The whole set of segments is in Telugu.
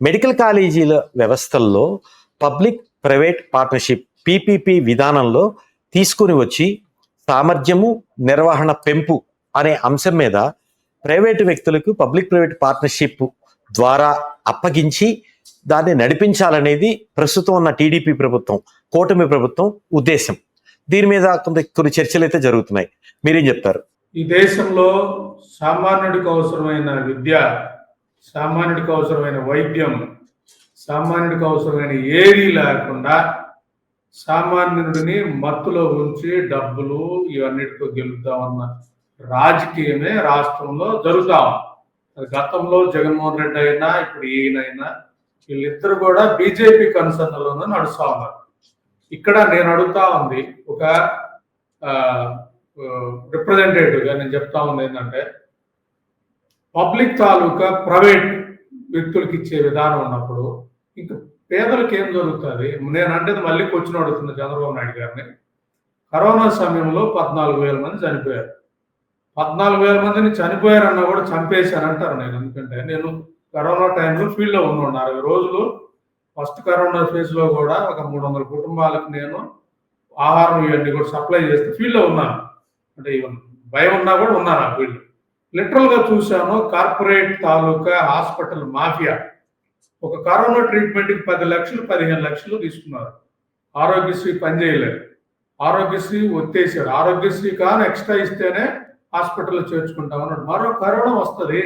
మెడికల్ కాలేజీల వ్యవస్థల్లో పబ్లిక్ ప్రైవేట్ పార్ట్నర్షిప్ పీపీపీ విధానంలో తీసుకుని వచ్చి సామర్థ్యము నిర్వహణ పెంపు అనే అంశం మీద ప్రైవేటు వ్యక్తులకు పబ్లిక్ ప్రైవేట్ పార్ట్నర్షిప్ ద్వారా అప్పగించి దాన్ని నడిపించాలనేది ప్రస్తుతం ఉన్న టీడీపీ ప్రభుత్వం, కూటమి ప్రభుత్వం ఉద్దేశం. దీని మీద కొన్ని చర్చలు అయితే జరుగుతున్నాయి. మీరేం చెప్తారు? ఈ దేశంలో సామాన్యుడికి అవసరమైన విద్య, సామాన్యుడికి అవసరమైన వైద్యం, సామాన్యుడికి అవసరమైన ఏదీ లేకుండా సామాన్యుడిని మత్తులో ఉంచి డబ్బులు ఇవన్నిటితో గెలుద్దామన్న రాజకీయమే రాష్ట్రంలో జరుగుతా ఉంది. గతంలో జగన్మోహన్ రెడ్డి అయినా ఇప్పుడు ఈయనైనా వీళ్ళిద్దరు కూడా బీజేపీ కన్సర్న్లోనే నడుస్తా ఉన్నారు. ఇక్కడ నేను అడుగుతా ఉంది, ఒక రిప్రజెంటేటివ్గా నేను చెప్తా ఉంది ఏంటంటే, పబ్లిక్ తాలూకా ప్రైవేట్ వ్యక్తులకి ఇచ్చే విధానం ఉన్నప్పుడు ఇంకా పేదలకు ఏం జరుగుతుంది? నేను అంటే మళ్ళీ క్వశ్చన్ అడుగుతున్నా చంద్రబాబు నాయుడు గారిని. కరోనా సమయంలో 14,000 మంది చనిపోయారు. 14,000 మందిని చనిపోయారన్నా కూడా చంపేశారంటారు. నేను ఎందుకంటే నేను కరోనా టైంలో ఫీల్డ్లో ఉన్నాను 60 రోజులు. ఫస్ట్ కరోనా ఫేజ్లో కూడా ఒక 300 కుటుంబాలకు నేను ఆహారం ఇవన్నీ కూడా సప్లై చేస్తే ఫీల్డ్లో ఉన్నాను. అంటే భయం ఉన్నా కూడా ఉన్నాను ఆ ఫీల్డ్. లిటరల్గా చూశాను కార్పొరేట్ తాలూకా హాస్పిటల్ మాఫియా ఒక కరోనా ట్రీట్మెంట్కి 10 లక్షలు 15 లక్షలు తీసుకున్నారు. ఆరోగ్యశ్రీ పనిచేయలేదు, ఆరోగ్యశ్రీ ఒత్తేసాడు. ఆరోగ్యశ్రీ కానీ ఎక్స్ట్రా ఇస్తేనే హాస్పిటల్లో చేర్చుకుంటామన్నాడు. మరో కరోనా వస్తుంది.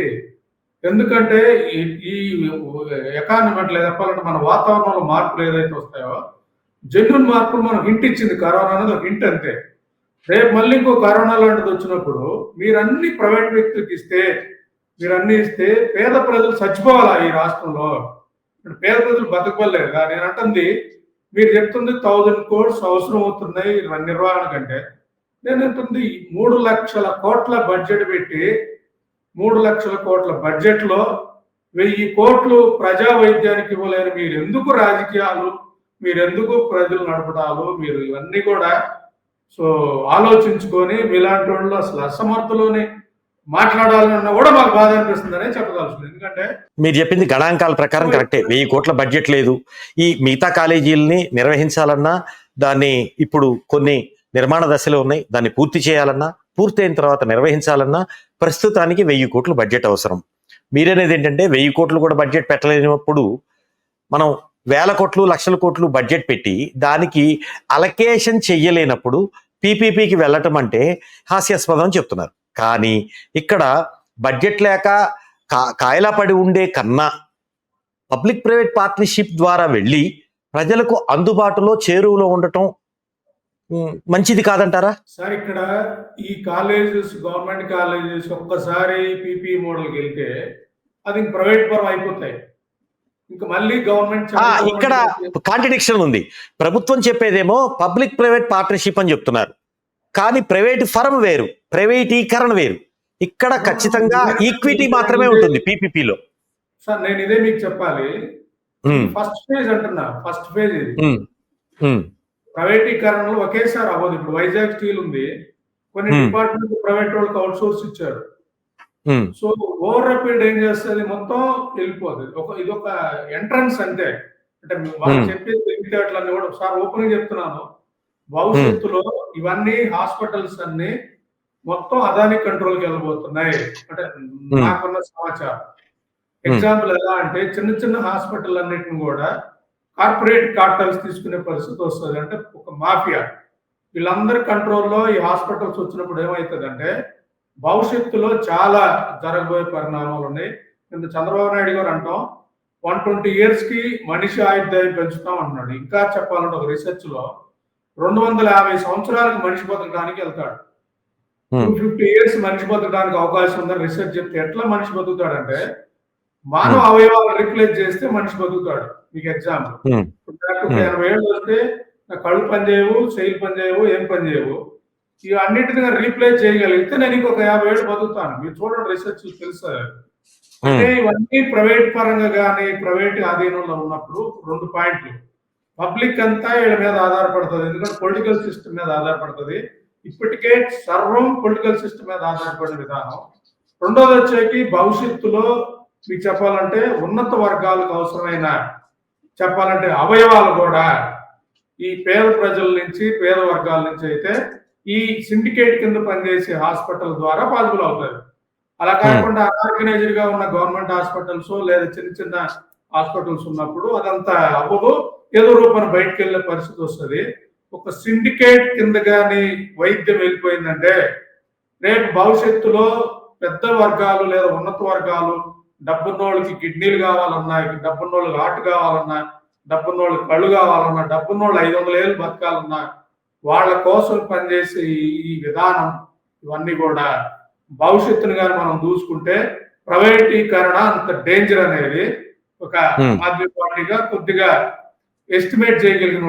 ఎందుకంటే ఈ ఎకానమీ అట్లా చెప్పాలంటే మన వాతావరణంలో మార్పులు ఏదైతే వస్తాయో జెన్యున్ మార్పులు మనం హింట్ ఇచ్చింది కరోనా అనేది ఒక హింట్ అంతే. రేపు మళ్ళీ ఇంకో కరోనా లాంటిది వచ్చినప్పుడు మీరన్నీ ప్రైవేట్ వ్యక్తులకి ఇస్తే, మీరన్నీ ఇస్తే పేద ప్రజలు చచ్చిపోవాలా ఈ రాష్ట్రంలో? పేద ప్రజలు బతకలేదా? నేను అంటుంది, మీరు చెప్తుంది 1000 crores అవసరం అవుతున్నాయి నిర్వహణ కంటే. నేను అంటుంది 3 లక్షల కోట్ల బడ్జెట్ పెట్టి 3 లక్షల కోట్ల బడ్జెట్లో 1000 కోట్లు ప్రజా వైద్యానికి ఇవ్వలేని మీరు ఎందుకు రాజకీయాలు, మీరు ఎందుకు ప్రజలు నడపడాలు, మీరు ఇవన్నీ కూడా ఆలోచించుకొని మీలాంటి వాళ్ళు అసలు అసమర్థులోని మాట్లాడాలన్నా కూడా మాకు బాధ అనిపిస్తుందనే చెప్పదలుచుకుంది. ఎందుకంటే మీరు చెప్పింది గణాంకాల ప్రకారం కరెక్టే. 1000 కోట్ల బడ్జెట్ లేదు. ఈ మిగతా కాలేజీలని నిర్వహించాలన్నా, దాన్ని ఇప్పుడు కొన్ని నిర్మాణ దశలో ఉన్నాయి, దాన్ని పూర్తి చేయాలన్నా, పూర్తయిన తర్వాత నిర్వహించాలన్నా ప్రస్తుతానికి 1000 కోట్లు బడ్జెట్ అవసరం. మీరనేది ఏంటంటే 1000 కోట్లు కూడా బడ్జెట్ పెట్టలేనప్పుడు మనం 1000 కోట్లు 1,00,000 కోట్లు బడ్జెట్ పెట్టి దానికి అలకేషన్ చెయ్యలేనప్పుడు పీపీపీకి వెళ్ళటం అంటే హాస్యాస్పదం చెప్తున్నారు. కానీ ఇక్కడ బడ్జెట్ లేక కాయలా పడి ఉండే కన్నా పబ్లిక్ ప్రైవేట్ పార్ట్నర్షిప్ ద్వారా వెళ్ళి ప్రజలకు అందుబాటులో చేరువలో ఉండటం మంచిది కాదంటారా? సార్, ఇక్కడ ఈ కాలేజెస్, గవర్నమెంట్ కాలేజెస్ ఒక్కసారి పీపీ మోడల్కి వెళ్తే అది ప్రైవేట్ పరం అయిపోతాయి. ఇంకా మళ్ళీ గవర్నమెంట్ ఇక్కడ కాంట్రడిక్షన్ ఉంది. ప్రభుత్వం చెప్పేదేమో పబ్లిక్ ప్రైవేట్ పార్ట్నర్షిప్ అని చెప్తున్నారు, కానీ ప్రైవేట్ ఫరం వేరు, ప్రైవేటీకరణ వేరు. ఇక్కడ ఖచ్చితంగా ఈక్విటీ మాత్రమే ఉంటుంది పీపీపీలో. సార్, నేను ఇదే మీకు చెప్పాలి. ఫస్ట్ ఫేజ్ అంటున్నా, ఫస్ట్ ఫేజ్ ఇది. ప్రైవేటీకరణలో ఒకేసారి అవ్వదు. ఇప్పుడు వైజాగ్ స్టీల్ ఉంది, కొన్ని డిపార్ట్మెంట్ ప్రైవేట్ వాళ్ళకి అవుట్ సోర్స్ ఇచ్చారు. సో ఓవర్ ర్యాపిడ్ ఏం చేస్తుంది, మొత్తం వెళ్ళిపోతుంది. ఇది ఒక ఎంట్రన్స్ అంతే. అంటే వాళ్ళు చెప్పేది తెలివితేటలన్నీ కూడా ఒకసారి ఓపెన్ చెప్తున్నాను. భవిష్యత్తులో ఇవన్నీ హాస్పిటల్స్ అన్ని మొత్తం అదాని కంట్రోల్కి వెళ్ళబోతున్నాయి అంటే నాకున్న సమాచారం. ఎగ్జాంపుల్ ఎలా అంటే చిన్న చిన్న హాస్పిటల్ అన్నిటిని కూడా కార్పొరేట్ కార్టల్స్ తీసుకునే పరిస్థితి వస్తుంది. అంటే ఒక మాఫియా వీళ్ళందరి కంట్రోల్లో ఈ హాస్పిటల్స్ వచ్చినప్పుడు ఏమవుతుందంటే భవిష్యత్తులో చాలా జరగబోయే పరిణామాలు ఉన్నాయి. కింద చంద్రబాబు నాయుడు గారు అంటాం 120 years కి మనిషి ఆయుర్దాయం పెంచుతాం అంటున్నాడు. ఇంకా చెప్పాలంటే ఒక రీసెర్చ్ లో 250 సంవత్సరాలకు మనిషి బతకడానికి వెళ్తాడు. 250 years మనిషి బతకడానికి అవకాశం ఉందని రీసెర్చ్ చెప్తే ఎట్లా మనిషి బతుకుతాడంటే మానవ అవయవాలు రీప్లేస్ చేస్తే మనిషి బతుకుతాడు. మీకు ఎగ్జాంపుల్, 80 ఏళ్ళు వస్తే నా కళ్ళు పనిచేయవు, చెయ్యి పనిచేయవు, ఏం పనిచేయవు. ఇవి అన్నిటిని రీప్లేస్ చేయగలిగితే నేను ఇంకొక 50 ఏళ్ళు బతుకుతాను. మీరు చూడండి, రీసెర్చ్ తెలుస్తుంది. అంటే ఇవన్నీ ప్రైవేట్ పరంగా కానీ ప్రైవేట్ ఆధీనంలో ఉన్నప్పుడు 2 పాయింట్లు. పబ్లిక్ అంతా వీళ్ళ మీద ఆధారపడుతుంది, ఎందుకంటే పొలిటికల్ సిస్టమ్ మీద ఆధారపడుతుంది. ఇప్పటికే సర్వం పొలిటికల్ సిస్టమ్ మీద ఆధారపడిన విధానం. రెండోది వచ్చేకి భవిష్యత్తులో మీకు చెప్పాలంటే ఉన్నత వర్గాలకు అవసరమైన చెప్పాలంటే అవయవాలు కూడా ఈ పేద ప్రజల నుంచి పేద వర్గాల నుంచి అయితే ఈ సిండికేట్ కింద పనిచేసే హాస్పిటల్ ద్వారా పాసిబుల్ అవుతారు. అలా కాకుండా అన్ఆర్గనైజ్డ్ గా ఉన్న గవర్నమెంట్ హాస్పిటల్స్ లేదా చిన్న చిన్న హాస్పిటల్స్ ఉన్నప్పుడు అదంతా అవ్వదు, ఏదో రూపాన బయటకు వెళ్ళే పరిస్థితి వస్తుంది. ఒక సిండికేట్ కింద కానీ వైద్యం వెళ్ళిపోయిందంటే రేపు భవిష్యత్తులో పెద్ద వర్గాలు లేదా ఉన్నత వర్గాలు డబ్బున్నోళ్ళకి కిడ్నీలు కావాలన్నా, డబ్బున్నోళ్ళకి హార్ట్ కావాలన్నా, డబ్బున్నోళ్ళకి కళ్ళు కావాలన్నా, డబ్బున్నోళ్ళు 500 ఏళ్ళు బతకాలన్నా వాళ్ళ కోసం పనిచేసే ఈ విధానం ఇవన్నీ కూడా భవిష్యత్తును కానీ మనం చూసుకుంటే ప్రైవేటీకరణ అంత డేంజర్ అనేది ఒక మాధ్యమ పార్టీగా కొద్దిగా ఎస్టిమేట్ చేయగలిగిన